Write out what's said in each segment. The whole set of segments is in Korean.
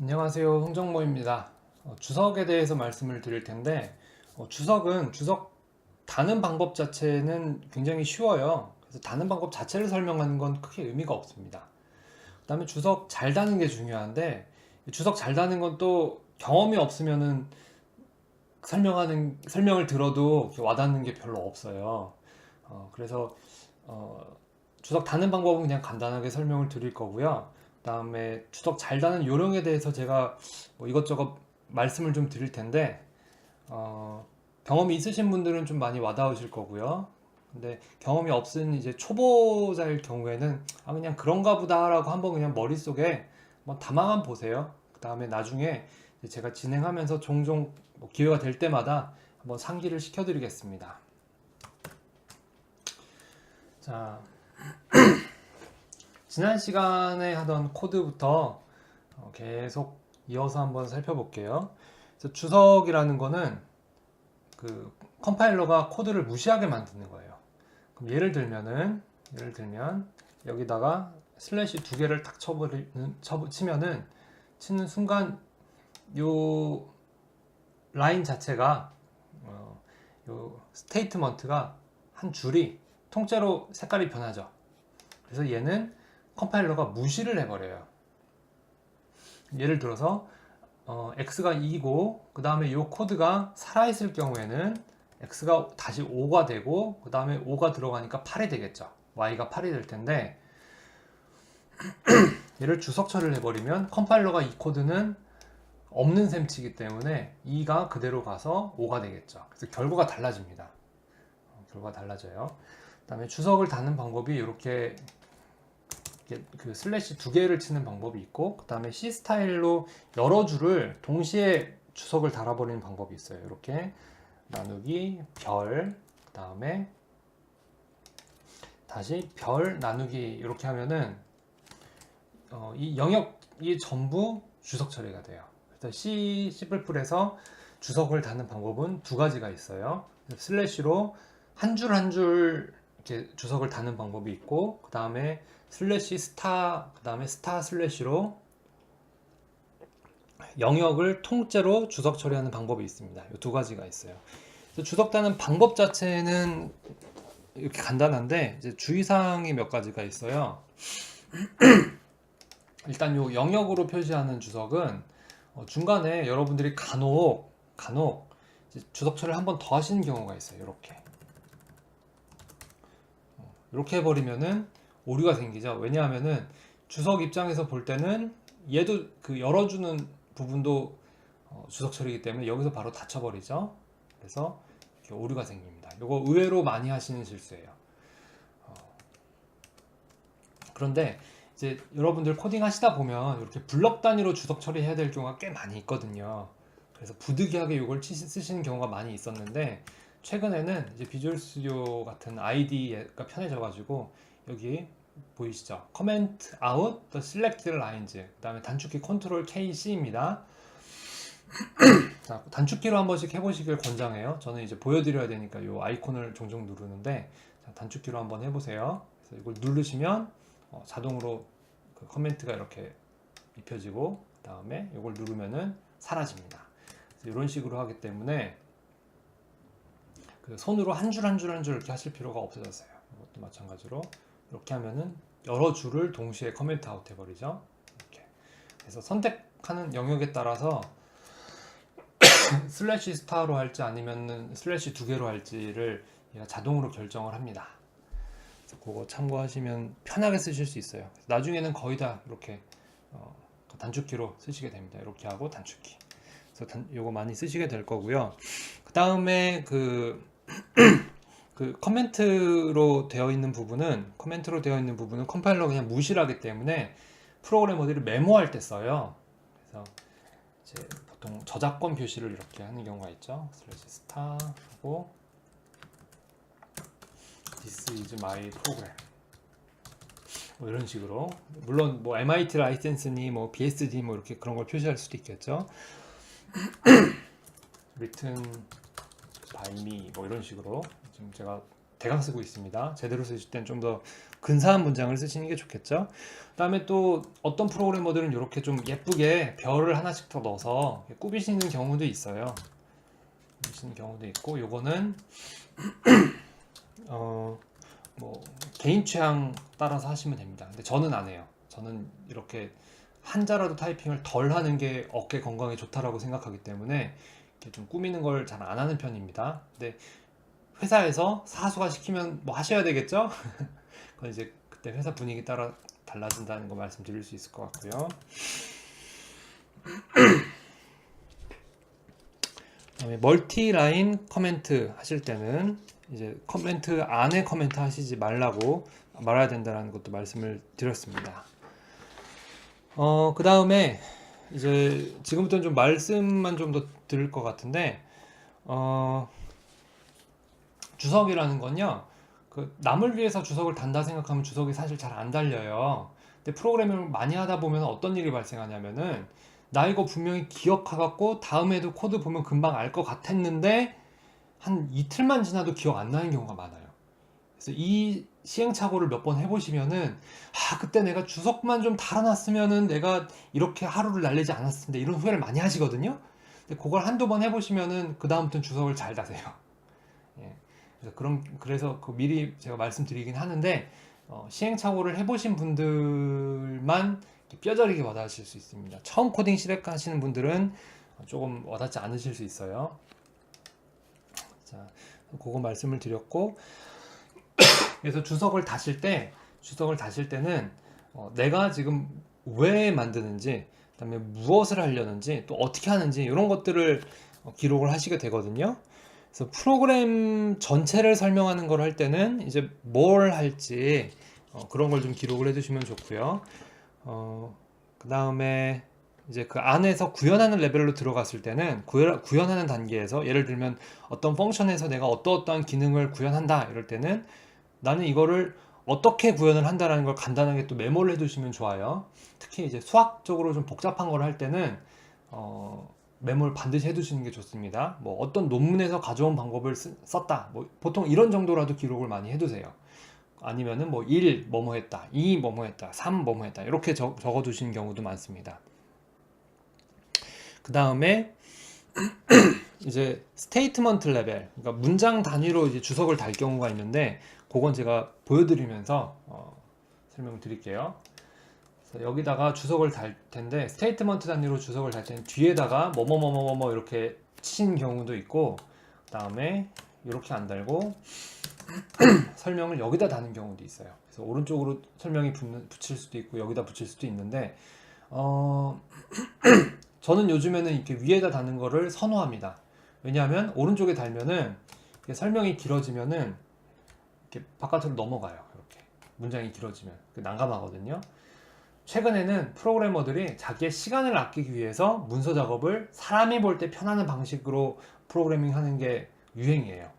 안녕하세요. 흥정모입니다. 주석에 대해서 말씀을 드릴 텐데, 주석 다는 방법 자체는 굉장히 쉬워요. 그래서 다는 방법 자체를 설명하는 건 크게 의미가 없습니다. 그 다음에 주석 잘 다는 게 중요한데, 주석 잘 다는 건 또 경험이 없으면은 설명을 들어도 이렇게 와닿는 게 별로 없어요. 그래서 주석 다는 방법은 그냥 간단하게 설명을 드릴 거고요. 그다음에 주석 잘 다는 요령에 대해서 제가 뭐 이것저것 말씀을 좀 드릴 텐데 경험이 있으신 분들은 좀 많이 와닿으실 거고요. 근데 경험이 없은 이제 초보자일 경우에는 그냥 그런가 보다라고 한번 그냥 머릿속에 한번 담아만 보세요. 그다음에 나중에 이제 제가 진행하면서 종종 뭐 기회가 될 때마다 한번 상기를 시켜드리겠습니다. 자, 지난 시간에 하던 코드부터 계속 이어서 한번 살펴볼게요. 그래서 주석이라는 거는 그 컴파일러가 코드를 무시하게 만드는 거예요. 그럼 예를 들면 여기다가 슬래시 두 개를 딱 치면은 치는 순간 요 라인 자체가 요 스테이트먼트가 한 줄이 통째로 색깔이 변하죠. 그래서 얘는 컴파일러가 무시를 해버려요. 예를 들어서 x가 2고 그 다음에 이 코드가 살아있을 경우에는 x가 다시 5가 되고 그 다음에 5가 들어가니까 8이 되겠죠. y가 8이 될 텐데 얘를 주석 처리를 해버리면 컴파일러가 이 코드는 없는 셈 치기 때문에 2가 그대로 가서 5가 되겠죠. 그래서 결과가 달라집니다. 결과가 달라져요. 그 다음에 주석을 다는 방법이 이렇게 그 슬래시 두 개를 치는 방법이 있고 그 다음에 C 스타일로 여러 줄을 동시에 주석을 달아버리는 방법이 있어요. 이렇게 나누기 별, 그 다음에 다시 별 나누기 이렇게 하면은 이 영역이 전부 주석 처리가 돼요. 그래서 C++에서 주석을 다는 방법은 두 가지가 있어요. 슬래시로 한 줄 한 줄 이렇게 주석을 다는 방법이 있고 그 다음에 슬래시 스타 그 다음에 스타 슬래시로 영역을 통째로 주석 처리하는 방법이 있습니다. 이 두 가지가 있어요. 주석 다는 방법 자체는 이렇게 간단한데 이제 주의사항이 몇 가지가 있어요. 일단 요 영역으로 표시하는 주석은 중간에 여러분들이 간혹 주석 처리를 한 번 더 하시는 경우가 있어요. 이렇게 해버리면은 오류가 생기죠. 왜냐하면은 주석 입장에서 볼 때는 얘도 그 열어주는 부분도 주석 처리이기 때문에 여기서 바로 닫혀버리죠. 그래서 이렇게 오류가 생깁니다. 이거 의외로 많이 하시는 실수예요. 그런데 이제 여러분들 코딩 하시다 보면 이렇게 블럭 단위로 주석 처리해야 될 경우가 꽤 많이 있거든요. 그래서 부득이하게 이걸 쓰시는 경우가 많이 있었는데 최근에는 이제 비주얼 스튜디오 같은 ID가 편해져가지고 여기 보이시죠? Comment out the selected lines. 그 다음에 단축키 Ctrl KC입니다. 자, 단축키로 한 번씩 해보시길 권장해요. 저는 이제 보여드려야 되니까 이 아이콘을 종종 누르는데 자, 단축키로 한번 해보세요. 그래서 이걸 누르시면 자동으로 그 커멘트가 이렇게 입혀지고 그 다음에 이걸 누르면은 사라집니다. 이런 식으로 하기 때문에 그 손으로 한 줄 한 줄 한 줄 이렇게 하실 필요가 없어졌어요. 이것도 마찬가지로 이렇게 하면은 여러 줄을 동시에 커멘트 아웃 해버리죠. 이렇게. 그래서 선택하는 영역에 따라서 슬래시 스타로 할지 아니면은 슬래시 두 개로 할지를 얘가 자동으로 결정을 합니다. 그래서 그거 참고하시면 편하게 쓰실 수 있어요. 나중에는 거의 다 이렇게 단축키로 쓰시게 됩니다. 이렇게 하고 단축키. 그래서 요거 많이 쓰시게 될 거고요. 그 다음에 그 커멘트로 되어 있는 부분은 컴파일러 그냥 무시를 하기 때문에 프로그래머들이 메모할 때 써요. 그래서 이제 보통 저작권 표시를 이렇게 하는 경우가 있죠. 슬래시 스타 하고 This is my program. 뭐 이런 식으로 물론 뭐 MIT 라이센스니 뭐 BSD 뭐 이렇게 그런 걸 표시할 수도 있겠죠. written by me 뭐 이런 식으로 지금 제가 대강 쓰고 있습니다. 제대로 쓰실 땐 좀 더 근사한 문장을 쓰시는 게 좋겠죠. 그다음에 또 어떤 프로그래머들은 이렇게 좀 예쁘게 별을 하나씩 더 넣어서 꾸미시는 경우도 있어요. 꾸미시는 경우도 있고, 요거는 뭐 개인 취향 따라서 하시면 됩니다. 근데 저는 안 해요. 저는 이렇게 한자라도 타이핑을 덜 하는 게 어깨 건강에 좋다라고 생각하기 때문에 이렇게 좀 꾸미는 걸 잘 안 하는 편입니다. 근데 회사에서 사수가 시키면 뭐 하셔야 되겠죠? 그건 이제 그때 회사 분위기 따라 달라진다는 거 말씀드릴 수 있을 것 같고요. 그다음에 멀티 라인 커멘트 하실 때는 이제 커멘트 안에 커멘트 하시지 말라고 말아야 된다는 것도 말씀을 드렸습니다. 그 다음에 이제 지금부터는 좀 말씀만 좀 더 드릴 것 같은데, 주석이라는 건요, 그 남을 위해서 주석을 단다 생각하면 주석이 사실 잘 안 달려요. 근데 프로그래밍을 많이 하다 보면 어떤 일이 발생하냐면은, 나 이거 분명히 기억하갖고 다음에도 코드 보면 금방 알 것 같았는데 한 이틀만 지나도 기억 안 나는 경우가 많아요. 그래서 이 시행착오를 몇 번 해보시면은, 그때 내가 주석만 좀 달아놨으면은 내가 이렇게 하루를 날리지 않았을 텐데, 이런 후회를 많이 하시거든요. 근데 그걸 한두 번 해보시면은 그 다음부터는 주석을 잘 다세요. 예. 그래서 미리 제가 말씀드리긴 하는데, 시행착오를 해보신 분들만 뼈저리게 와닿으실 수 있습니다. 처음 코딩 시작하시는 분들은 조금 와닿지 않으실 수 있어요. 자, 그거 말씀을 드렸고, 그래서 주석을 다실 때는 내가 지금 왜 만드는지, 그다음에 무엇을 하려는지, 또 어떻게 하는지 이런 것들을 기록을 하시게 되거든요. 그래서 프로그램 전체를 설명하는 걸 할 때는 이제 뭘 할지 그런 걸 좀 기록을 해두시면 좋고요. 그 다음에 이제 그 안에서 구현하는 레벨로 들어갔을 때는 구현하는 단계에서, 예를 들면 어떤 펑션에서 내가 어떠한 기능을 구현한다 이럴 때는 나는 이거를 어떻게 구현을 한다라는 걸 간단하게 또 메모를 해두시면 좋아요. 특히 이제 수학적으로 좀 복잡한 걸 할 때는 메모를 반드시 해두시는 게 좋습니다. 뭐 어떤 논문에서 가져온 방법을 썼다, 뭐 보통 이런 정도라도 기록을 많이 해두세요. 아니면은 뭐 1 뭐뭐 했다, 2 뭐뭐 했다, 3 뭐뭐 했다, 이렇게 적어두시는 경우도 많습니다. 그 다음에 이제 스테이트먼트 레벨, 그러니까 문장 단위로 이제 주석을 달 경우가 있는데, 그건 제가 보여드리면서 설명을 드릴게요. 그래서 여기다가 주석을 달 텐데, 스테이트먼트 단위로 주석을 달 때는 뒤에다가 뭐뭐뭐뭐뭐 이렇게 치신 경우도 있고, 그 다음에 이렇게 안 달고 설명을 여기다 다는 경우도 있어요. 그래서 오른쪽으로 설명이 붙일 수도 있고 여기다 붙일 수도 있는데, 저는 요즘에는 이렇게 위에다 다는 거를 선호합니다. 왜냐하면 오른쪽에 달면은 설명이 길어지면은 이렇게 바깥으로 넘어가요. 이렇게 문장이 길어지면 난감하거든요. 최근에는 프로그래머들이 자기의 시간을 아끼기 위해서 문서 작업을 사람이 볼 때 편안한 방식으로 프로그래밍 하는 게 유행이에요.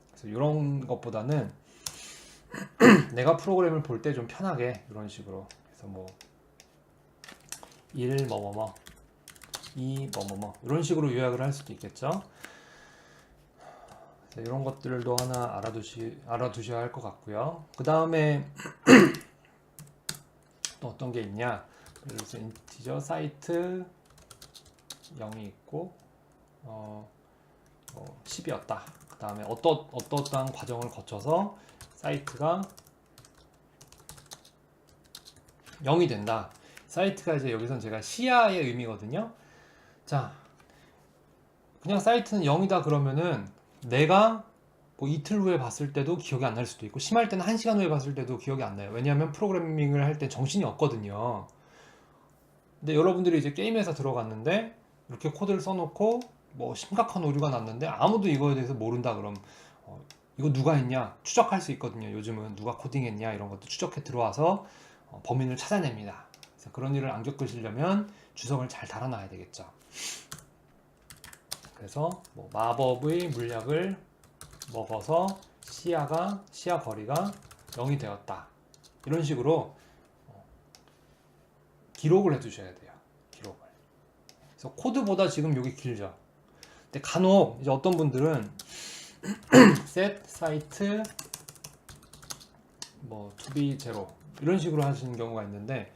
그래서 이런 것보다는 내가 프로그램을 볼 때 좀 편하게 이런 식으로, 그래서 뭐 1 뭐뭐뭐 2 뭐뭐뭐 이런 식으로 요약을 할 수도 있겠죠. 이런 것들도 하나 알아두셔야 할 것 같고요. 그 다음에 또 어떤 게 있냐, 그래서 인티저 사이트 0이 있고 10이었다. 그 다음에 어떠한 과정을 거쳐서 사이트가 0이 된다. 사이트가 이제 여기선 제가 시야의 의미거든요. 자, 그냥 사이트는 0이다 그러면은 내가 뭐 이틀 후에 봤을 때도 기억이 안 날 수도 있고, 심할 때는 1시간 후에 봤을 때도 기억이 안 나요. 왜냐하면 프로그래밍을 할 때 정신이 없거든요. 근데 여러분들이 이제 게임에서 들어갔는데 이렇게 코드를 써놓고 뭐 심각한 오류가 났는데 아무도 이거에 대해서 모른다 그럼 이거 누가 했냐 추적할 수 있거든요. 요즘은 누가 코딩했냐 이런 것도 추적해 들어와서 범인을 찾아냅니다. 그래서 그런 일을 안 겪으시려면 주석을 잘 달아놔야 되겠죠. 그래서 뭐 마법의 물약을 먹어서 시야 거리가 0이 되었다. 이런 식으로 기록을 해두셔야 돼요. 기록을. 그래서 코드보다 지금 여기 길죠. 근데 간혹 이제 어떤 분들은 set site 뭐 to be zero 이런 식으로 하시는 경우가 있는데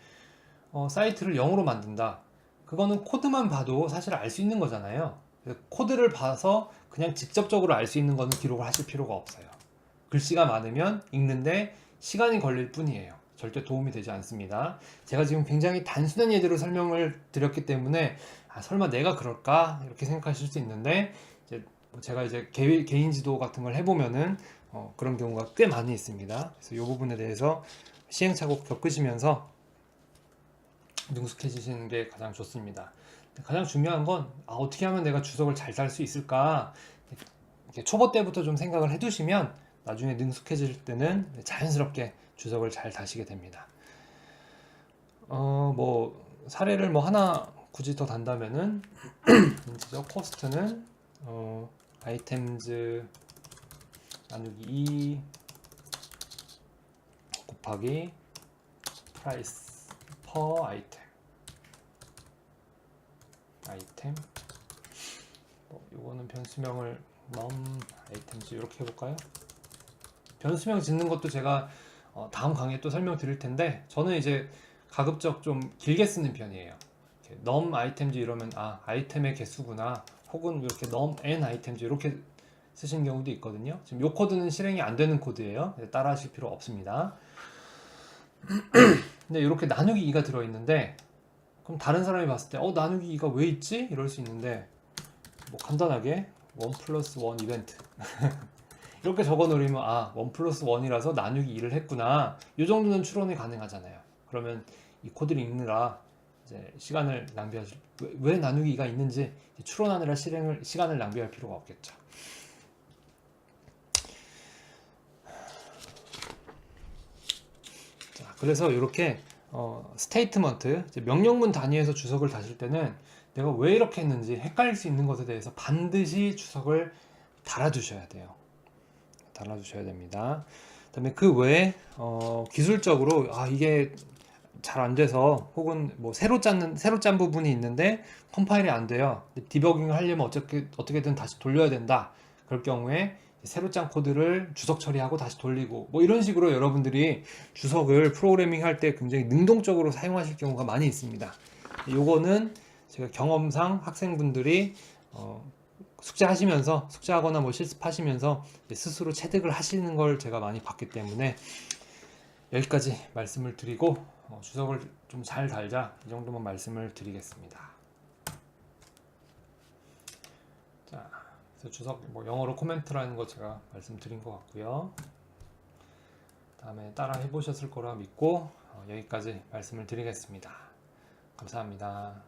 사이트를 0으로 만든다. 그거는 코드만 봐도 사실 알 수 있는 거잖아요. 그래서 코드를 봐서 그냥 직접적으로 알 수 있는 거는 기록을 하실 필요가 없어요. 글씨가 많으면 읽는데 시간이 걸릴 뿐이에요. 절대 도움이 되지 않습니다. 제가 지금 굉장히 단순한 예제로 설명을 드렸기 때문에 설마 내가 그럴까? 이렇게 생각하실 수 있는데 이제 제가 이제 개인 지도 같은 걸 해보면은 그런 경우가 꽤 많이 있습니다. 그래서 이 부분에 대해서 시행착오 겪으시면서 능숙해지시는 게 가장 좋습니다. 가장 중요한 건 어떻게 하면 내가 주석을 잘 달 수 있을까? 이렇게 초보 때부터 좀 생각을 해두시면 나중에 능숙해질 때는 자연스럽게 주석을 잘 다시게 됩니다. 뭐 사례를 뭐 하나 굳이 더 단다면은 인지적 코스트는 아이템즈 나누기 2 곱하기 프라이스 퍼 아이템 요거는 변수명을 num 아이템즈 이렇게 해볼까요? 변수명 짓는 것도 제가 다음 강의에 또 설명드릴 텐데 저는 이제 가급적 좀 길게 쓰는 편이에요. num 아이템즈 이러면 아이템의 개수구나, 혹은 이렇게 num n 아이템즈 이렇게 쓰시는 경우도 있거든요. 지금 이 코드는 실행이 안 되는 코드예요. 따라 하실 필요 없습니다. 근데 이렇게 나누기 2가 들어있는데 그럼 다른 사람이 봤을 때 나누기 2가 왜 있지? 이럴 수 있는데 뭐 간단하게 1 플러스 1 이벤트 이렇게 적어 놓으면 1 플러스 1이라서 나누기 2를 했구나, 이 정도는 추론이 가능하잖아요. 그러면 이 코드를 읽느라 이제 시간을 낭비하실, 왜 나누기 2가 있는지 추론하느라 시간을 낭비할 필요가 없겠죠. 자, 그래서 이렇게 스테이트먼트, 명령문 단위에서 주석을 다실 때는 내가 왜 이렇게 했는지 헷갈릴 수 있는 것에 대해서 반드시 주석을 달아주셔야 돼요. 달아주셔야 됩니다. 그다음에 그 외에 기술적으로 이게 잘 안 돼서, 혹은 뭐 새로 짠 부분이 있는데 컴파일이 안 돼요. 디버깅을 하려면 어떻게든 다시 돌려야 된다. 그럴 경우에 새로 짠 코드를 주석 처리하고 다시 돌리고 뭐 이런 식으로 여러분들이 주석을 프로그래밍 할 때 굉장히 능동적으로 사용하실 경우가 많이 있습니다. 요거는 제가 경험상 학생분들이 숙제하거나 뭐 실습하시면서 스스로 체득을 하시는 걸 제가 많이 봤기 때문에 여기까지 말씀을 드리고 주석을 좀 잘 달자, 이 정도만 말씀을 드리겠습니다. 자, 그래서 주석 뭐 영어로 코멘트라는 거 제가 말씀드린 것 같고요. 다음에 따라 해보셨을 거라 믿고 여기까지 말씀을 드리겠습니다. 감사합니다.